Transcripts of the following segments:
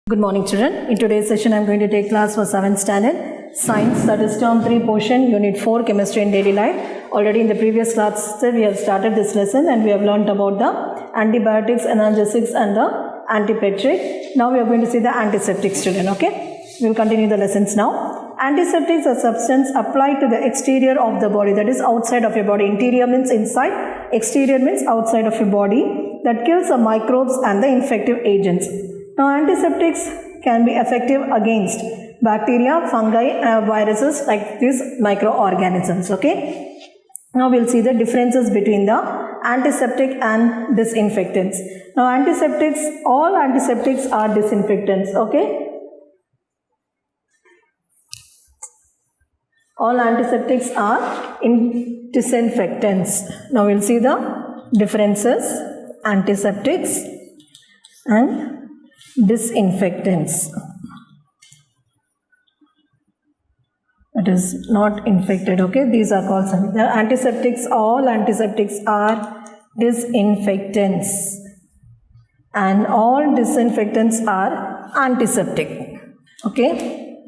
Good morning, children. In today's session, I am going to take class for 7th standard science, that is term 3 portion, unit 4, chemistry and daily life. Already in the previous class, we have started this lesson and we have learnt about the antibiotics, analgesics and the antipyretic. Now we are going to see the antiseptics, children. Okay, we will continue the lessons now. Antiseptics are substance applied to the exterior of the body, that is outside of your body. Interior means inside, exterior means outside of your body, that kills the microbes and the infective agents. Now, antiseptics can be effective against bacteria, fungi, viruses like these microorganisms. Okay. Now, we'll see the differences between the antiseptic and disinfectants. Now, all antiseptics are disinfectants. Okay. All antiseptics are disinfectants. Now, we'll see the differences, antiseptics and disinfectants. It is not infected. Okay, these are called the antiseptics. All antiseptics are disinfectants and all disinfectants are antiseptic. Okay,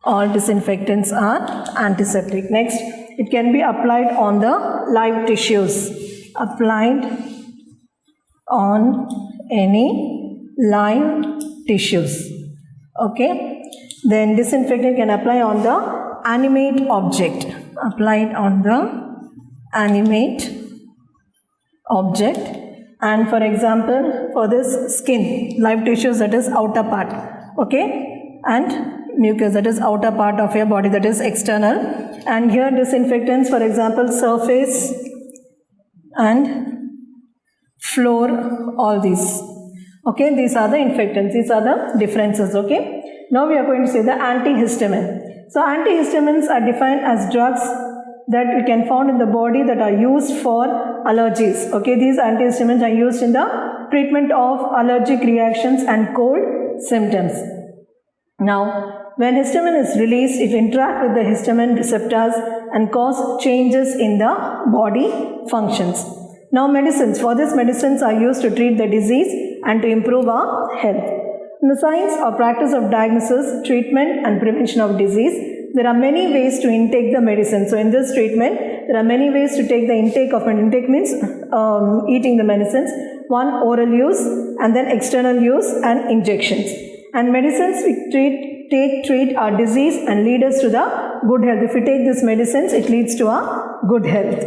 all disinfectants are antiseptic. Next, it can be applied on the live tissues. Applied on any live tissues. Okay, then disinfectant can apply on the animate object. Applied on the animate object, and for example, for this skin, live tissues, that is outer part. Okay, and mucus, that is outer part of your body, that is external. And here disinfectants, for example, surface and floor, all these. Okay, these are the infectants, these are the differences. Okay, now we are going to see the antihistamine. So antihistamines are defined as drugs that we can find in the body that are used for allergies. Okay, these antihistamines are used in the treatment of allergic reactions and cold symptoms. Now, when histamine is released, it interacts with the histamine receptors and cause changes in the body functions. Now, medicines. For this, medicines are used to treat the disease and to improve our health. In the science or practice of diagnosis, treatment and prevention of disease, there are many ways to intake the medicine. So, in this treatment, there are many ways to take the intake of an intake means eating the medicines. One, oral use, and then external use and injections. And medicines we treat our disease and lead us to the good health. If we take these medicines, it leads to a good health.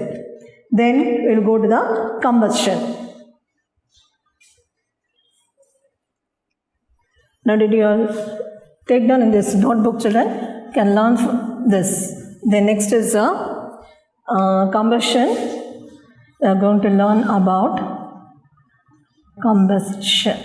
Then we will go to the combustion. Now, did you all take down in this notebook, children? Can learn this. Then next is combustion. We are going to learn about combustion.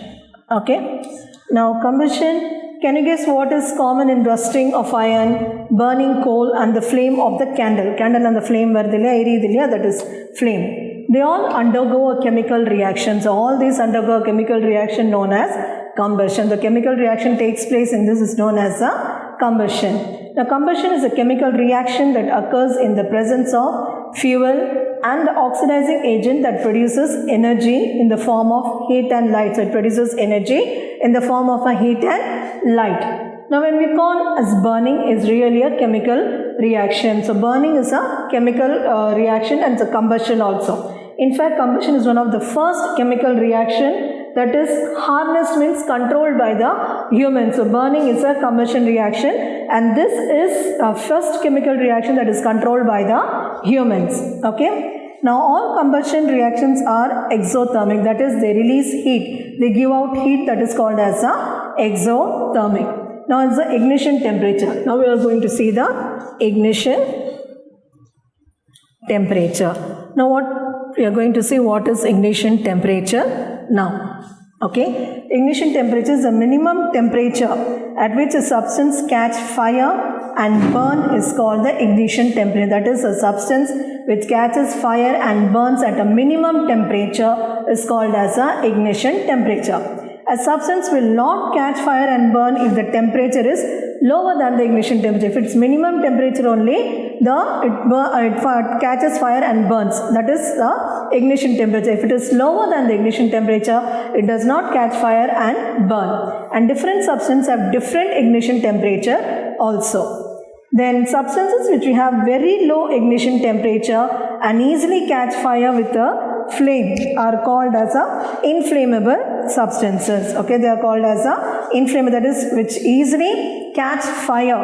Okay. Now, combustion. Can you guess what is common in rusting of iron, burning coal and the flame of the candle? Candle and the flame, that is flame. They all undergo a chemical reaction. So, all these undergo a chemical reaction known as combustion. The chemical reaction takes place in this is known as a combustion. Now, combustion is a chemical reaction that occurs in the presence of fuel and the oxidizing agent that produces energy in the form of heat and light. So, it produces energy in the form of a heat and light. Now, when we call as burning is really a chemical reaction. So, burning is a chemical reaction and it's a combustion also. In fact, combustion is one of the first chemical reaction that is harnessed, means controlled by the humans. So, burning is a combustion reaction and this is a first chemical reaction that is controlled by the humans. Okay. Now, all combustion reactions are exothermic, that is they release heat. They give out heat, that is called as a exothermic. Now, it's the ignition temperature. Now, we are going to see the ignition temperature. Now, what we are going to see what is ignition temperature now. Okay, ignition temperature is the minimum temperature at which a substance catch fire and burn is called the ignition temperature. That is, a substance which catches fire and burns at a minimum temperature is called as a ignition temperature. A substance will not catch fire and burn if the temperature is lower than the ignition temperature. If it's minimum temperature only, it catches fire and burns. That is the ignition temperature. If it is lower than the ignition temperature, it does not catch fire and burn. And different substances have different ignition temperature also. Then substances which we have very low ignition temperature and easily catch fire with a flame are called as a inflammable substances. Okay, they are called as a inflammable, that is which easily catch fire,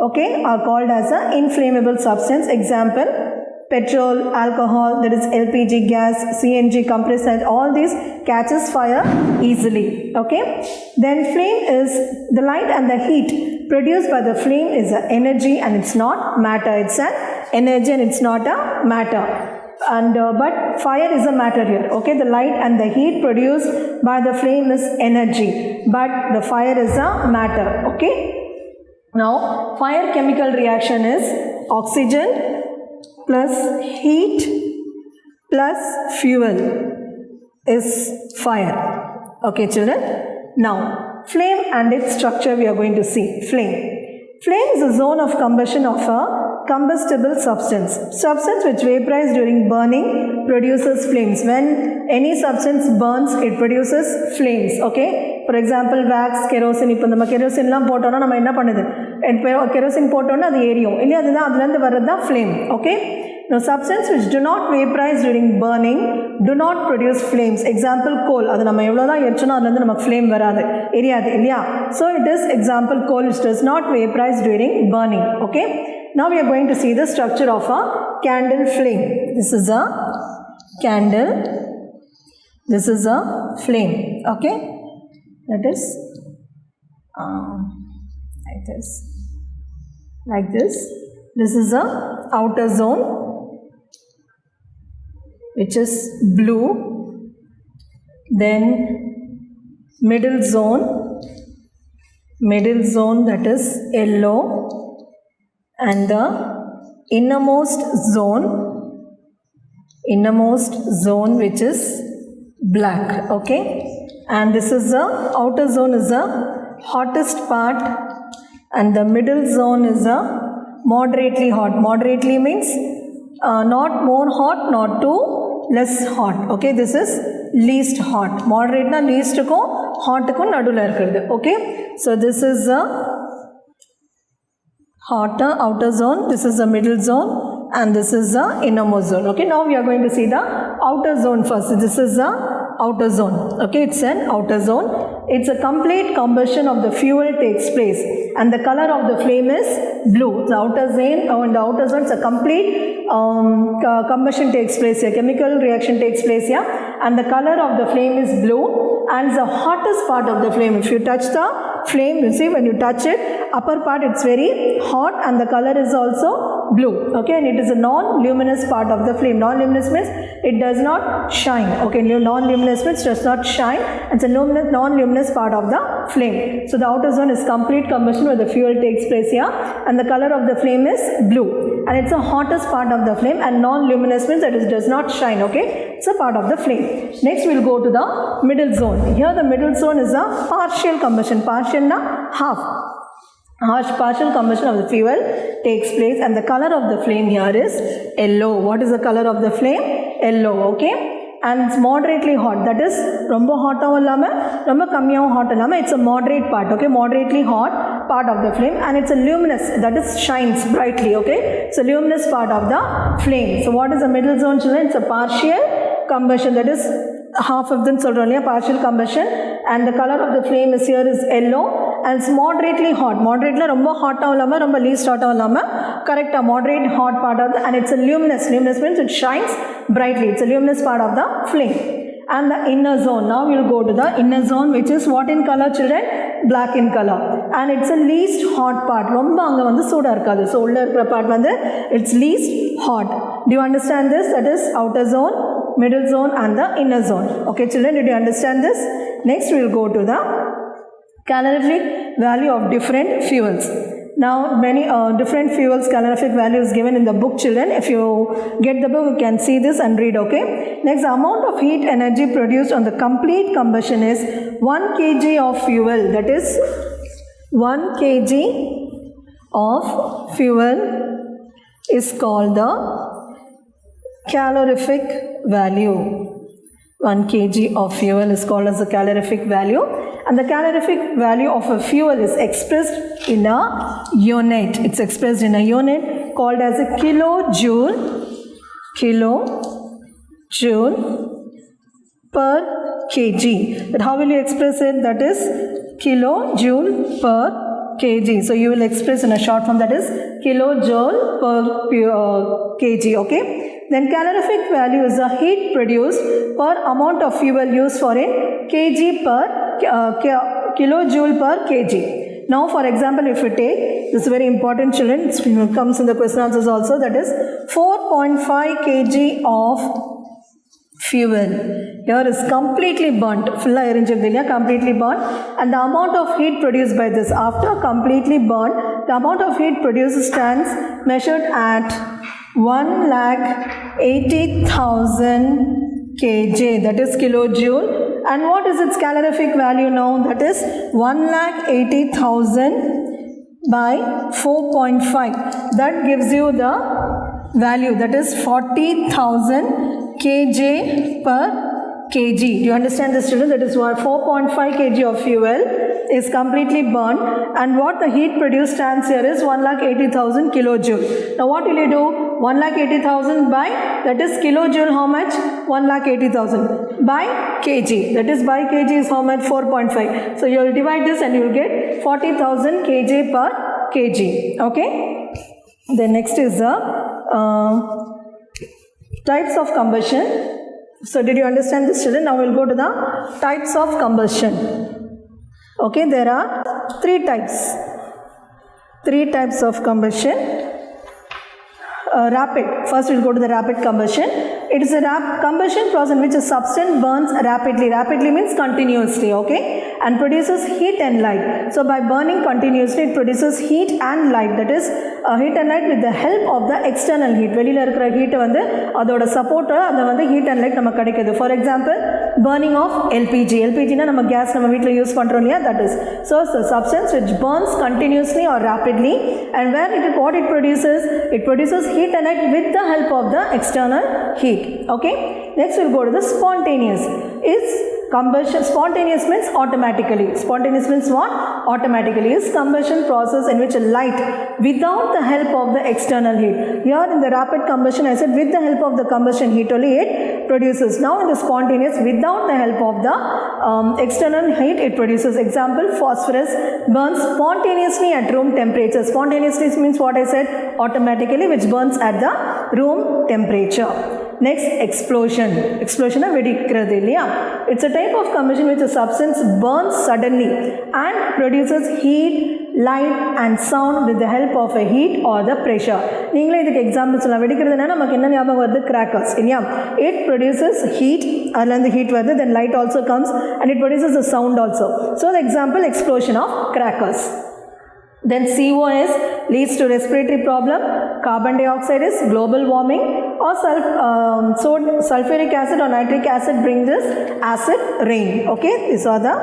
okay, are called as a inflammable substance. Example, petrol, alcohol, that is LPG gas, CNG, compressed air, all these catches fire easily. Okay, then flame is the light and the heat produced by the flame is an energy and it's not matter. It's an energy and it's not a matter. And but fire is a matter here. Okay, the light and the heat produced by the flame is energy, but the fire is a matter. Okay, now fire chemical reaction is oxygen plus heat plus fuel is fire. Okay children, now flame and its structure we are going to see. Flame is a zone of combustion of a combustible substance which vaporizes during burning produces flames. When any substance burns, it produces flames. Okay, for example, wax, kerosene. இப்போ நம்ம கெரோசின்லாம் போட்டோம்னா நம்ம என்ன பண்ணுது, kerosene போட்டோம்னா அது எரியும் இல்லையா, அதுதான் அதுலேருந்து வர்றது தான் flame. Okay, now substance which do not vaporize during burning do not produce flames. Example, coal. அது நம்ம எவ்வளோதான் எரிச்சோன்னா அதுலேருந்து நமக்கு ஃப்ளேம் வராது, எரியாது இல்லையா. So it is example coal which does not vaporize during burning. Okay, now we are going to see the structure of a candle flame. This is a candle, this is a flame. Okay, that is like this. This is a outer zone which is blue, then middle zone that is yellow, and the innermost zone which is black. Okay, and this is the outer zone is the hottest part and the middle zone is a moderately hot. Moderately means not more hot, not too less hot. Okay, this is least hot. Moderate na least ko hot ko nadula irukkudu. Okay, so this is the hotter outer zone, this is the middle zone, and this is the innermost zone. Okay, now we are going to see the outer zone first. This is the outer zone. Okay, it's an outer zone. It's a complete combustion of the fuel takes place and the color of the flame is blue. The outer zone, in the outer zone, it's a complete combustion takes place here, chemical reaction takes place here, and the color of the flame is blue, and the hottest part of the flame, if you touch the flame, you see when you touch it, upper part it's very hot and the color is also blue. Okay, and it is a non-luminous part of the flame. Non-luminous means it does not shine. Okay, non-luminous means does not shine. It's a non-luminous part of the flame. So the outer zone is complete combustion where the fuel takes place here, and the color of the flame is blue, and it's the hottest part of the flame, and non-luminous means that it does not shine. Okay, it's a part of the flame. Next we'll go to the middle zone. Here the middle zone is a partial combustion. Partial na half. Partial combustion of the fuel takes place, and the color of the flame here is yellow. What is the color of the flame? Yellow. Okay, and it's moderately hot. That is romba hot illama romba kammiyavum hot illama, it's a moderate part. Okay, moderately hot part of the flame, and it's a luminous, that is shines brightly. Okay, it's a luminous part of the flame. So what is the middle zone children? It's a partial combustion, that is half of them solranga partial combustion, and the color of the flame is here is yellow, and it's moderately hot. Moderately romba hot illama romba least hot illama, correct, a moderate hot part of the, and it's a luminous means it shines brightly. It's a luminous part of the flame. And the inner zone, now we will go to the inner zone, which is what in color children? Black in color, and it's a least hot part. Romba anga vandu sooda irukadu, so ulla irukra part vandu it's least hot. Do you understand this? That is outer zone, middle zone, and the inner zone. Okay children, did you understand this? Next we will go to the calorific value of different fuels. Now many different fuels calorific value is given in the book, children. If you get the book, you can see this and read, okay? Next, the amount of heat energy produced on the complete combustion is 1 kg of fuel. That is 1 kg of fuel is called the calorific value. 1 kg of fuel is called as the calorific value, and the calorific value of a fuel is expressed in a unit. It's expressed in a unit called as a kilojoule per kg. But how will you express it? That is kilojoule per kg. So you will express in a short form, that is kilojoule per kg, okay? Then calorific value is the heat produced per amount of fuel used for a kg per kilojoule per kg. Now for example, if you take, this is very important, children, it comes in the question answers also, that is 4.5 kg of fuel. Here is completely burnt, completely burnt, and the amount of heat produced by this after completely burnt, the amount of heat produced stands measured at 1,80,000 kJ, that is kilojoule. And what is its calorific value now? That is 1,80,000 by 4.5. That gives you the value, that is 40,000 kJ per kg. Do you understand this, children? That is what 4.5 kg of fuel is completely burned, and what the heat produced stands here is 1,80,000 kilojoule. Now what will you do? 1,80,000 by, that is kilojoule, how much? 1,80,000 by kg, that is by kg is how much? 4.5. So you will divide this and you will get 40,000 kj per kg, okay? Then next is the types of combustion. So did you understand this, children? Now we will go to the types of combustion. Okay, there are three types of combustion. Rapid. First we will go to the rapid combustion. It is a combustion process in which a substance burns rapidly. Rapidly means continuously, okay, and produces heat and light. So by burning continuously, it produces heat and light. That is heat and light with the help of the external heat. வெளியில இருக்கிற heat வந்து அதோட support அந்த வந்து heat and light நமக்கு கிடைக்குது. For example, burning of LPG. LPG னா நம்ம gas நம்ம வீட்ல யூஸ் பண்றோம் இல்லையா, that is. So it's a substance which burns continuously or rapidly, and where what it produces heat and light with the help of the external heat. Okay, next we'll go to the spontaneous. Is combustion. Spontaneous means automatically. Spontaneous means what? Automatically. Is combustion process in which a light without the help of the external heat. Here in the rapid combustion I said with the help of the combustion heat only it produces. Now in the spontaneous, without the help of the external heat it produces. Example, phosphorus burns spontaneously at room temperature. Spontaneously means what I said, automatically, which burns at the room temperature. Next, explosion. Explosion வெடிக்கிறது இல்லையா? It's a type of combustion which a substance burns suddenly and produces heat, light and sound with the help of a heat or the pressure. நீங்களே இதுக்கு example சொல்லலாம். வெடிக்கிறதுனா நமக்கு என்ன ஞாபகம் வருது? Crackers இல்லையா? It produces heat, அதில் அந்த heat வருது, then light also comes and it produces a sound also. So the example, explosion of crackers. Then COS leads to respiratory problem, carbon dioxide is global warming, or sulfuric acid or nitric acid brings this acid rain. Okay, these are the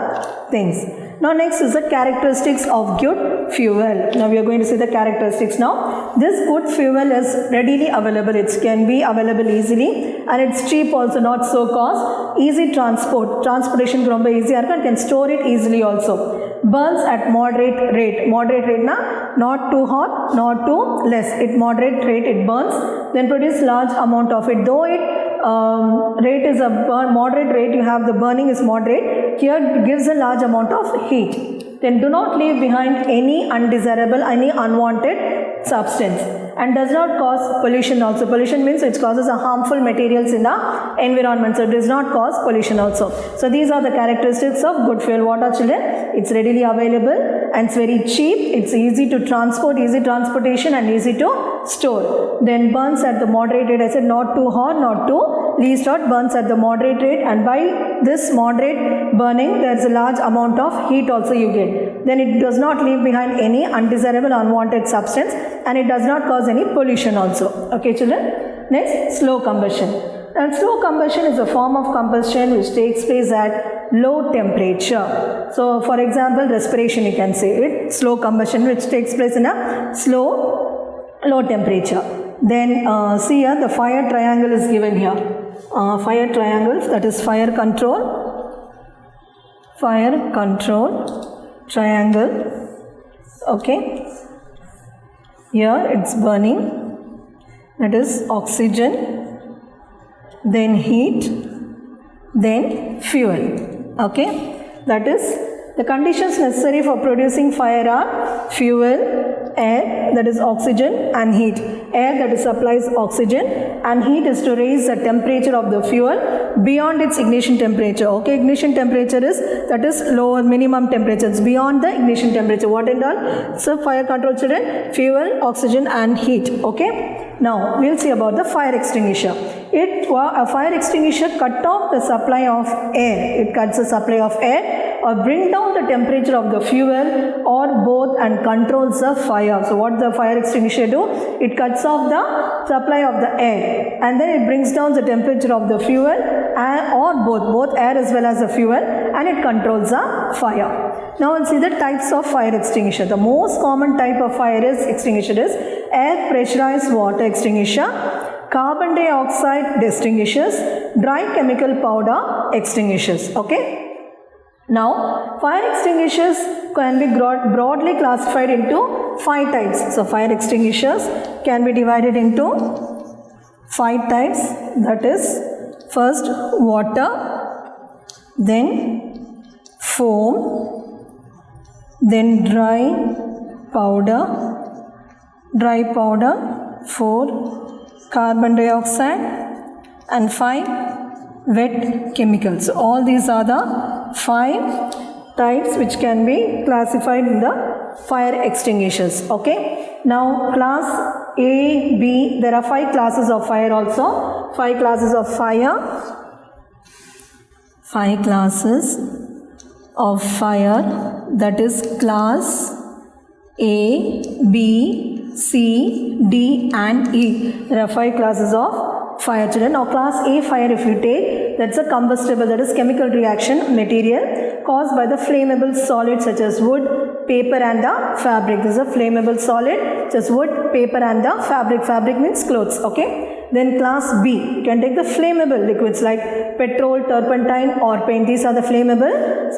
things. Now next is the characteristics of good fuel. Now we are going to see the characteristics now. This good fuel is readily available. It can be available easily and it's cheap also, not so cost. Easy transport. Transportation is easy and can store it easily also. Burns at moderate rate. Moderate rate na, not too hot, not too less. It moderate rate it burns. Then produce large amount of it. Though it rate is a moderate rate, you have the burning is moderate. Here it gives a large amount of heat. Then do not leave behind any undesirable, any unwanted substance, and does not cause pollution also. Pollution means it causes a harmful materials in the environment, so it does not cause pollution also. So these are the characteristics of good fuel. What are, children? It's readily available and it's very cheap, it's easy to transport, easy transportation and easy to store. Then burns at the moderate rate, I said not too hot, not too least hot burns at the moderate rate, and by this moderate burning there is a large amount of heat also you get. Then it does not leave behind any undesirable unwanted substance, and it does not cause any pollution also. Okay children. Next, slow combustion. And slow combustion is a form of combustion which takes place at low temperature. So for example, respiration you can say it, slow combustion which takes place in a low temperature. Then see here the fire triangle is given here. Fire triangles, that is fire control triangle. Okay. Here it's burning, that is oxygen, then heat, then fuel. Okay. That is the conditions necessary for producing fire are fuel, air, that is oxygen, and heat. Air, that is supplies oxygen, and heat is to raise the temperature of the fuel beyond its ignition temperature. Okay, ignition temperature is, that is lower minimum temperature. It's beyond the ignition temperature. What and all? So fire control children, fuel, oxygen, and heat. Okay. Now we'll see about the fire extinguisher. A fire extinguisher cut off the supply of air. It cuts the supply of air or bring down the temperature of the fuel or both and controls the fire. So what the fire extinguisher do? It cuts off the supply of the air and then it brings down the temperature of the fuel or both air as well as the fuel, and it controls the fire. Now we'll see the types of fire extinguisher. The most common type of fire extinguisher is air pressurized water extinguisher, carbon dioxide extinguishers, dry chemical powder extinguishers. Okay. Now, fire extinguishers can be broadly classified into 5 types. So, fire extinguishers can be divided into 5 types. That is, first water, then foam, then dry powder, 4 carbon dioxide, and 5 wet chemicals. So all these are the 5 types which can be classified in the fire extinguishers. Okay. Now class A, B, there are 5 classes of fire also. 5 classes of fire. 5 classes of fire, that is class A, B, C, D and E. There are 5 classes of fire children. Now class A fire if you take, that's a combustible, that is chemical reaction material caused by the flammable solids such as wood, paper and the fabric. This is a flammable solid such as wood, paper and the fabric. Fabric means clothes. Okay. Then class B, you can take the flammable liquids like petrol, turpentine or paint. These are the flammable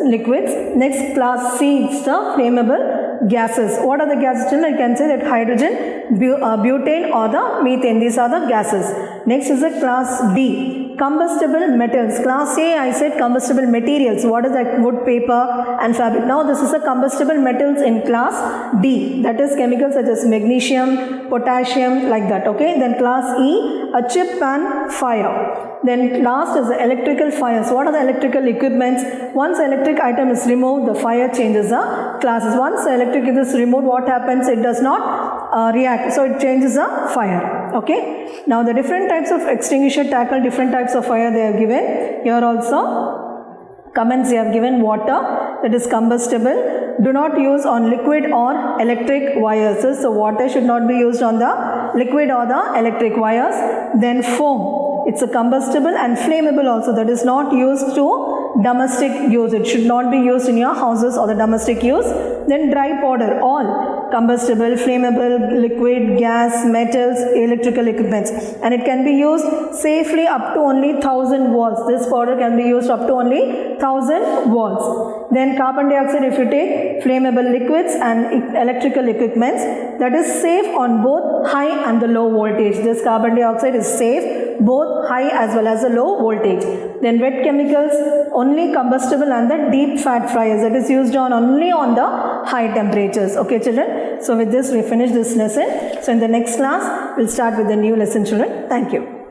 liquids. Next class C is the flammable gases. What are the gases children? I can say that hydrogen, butane or the methane. These are the gases. Next is the class D, combustible metals. Class A I said combustible materials. What is that? Wood, paper and fabric. Now this is the combustible metals in class D. That is chemicals such as magnesium, potassium, like that. Okay. Then class E, a chip and fire. Then last is the electrical fires. What are the electrical equipments? Once electric item is removed, the fire changes the classes. Once the electric is removed, what happens? It does not react. So it changes the fire. Okay. Now the different types of extinguisher tackle different types of fire they are given. Here also comments they have given water, that is combustible. Do not use on liquid or electric wires. So water should not be used on the liquid or the electric wires. Then foam, it's a combustible and flammable also, that is not used to domestic use. It should not be used in your houses or the domestic use. Then dry powder, all combustible, flammable, liquid, gas, metals, electrical equipments, and it can be used safely up to only 1000 volts. This powder can be used up to only 1000 volts. Then carbon dioxide if you take, flammable liquids and electrical equipments, that is safe on both high and the low voltage. This carbon dioxide is safe both high as well as the low voltage. Then wet chemicals, only combustible and the deep fat fryers, that is used on only on the high temperatures. Okay children. So with this we finish this lesson. So in the next class we'll start with the new lesson children. Thank you.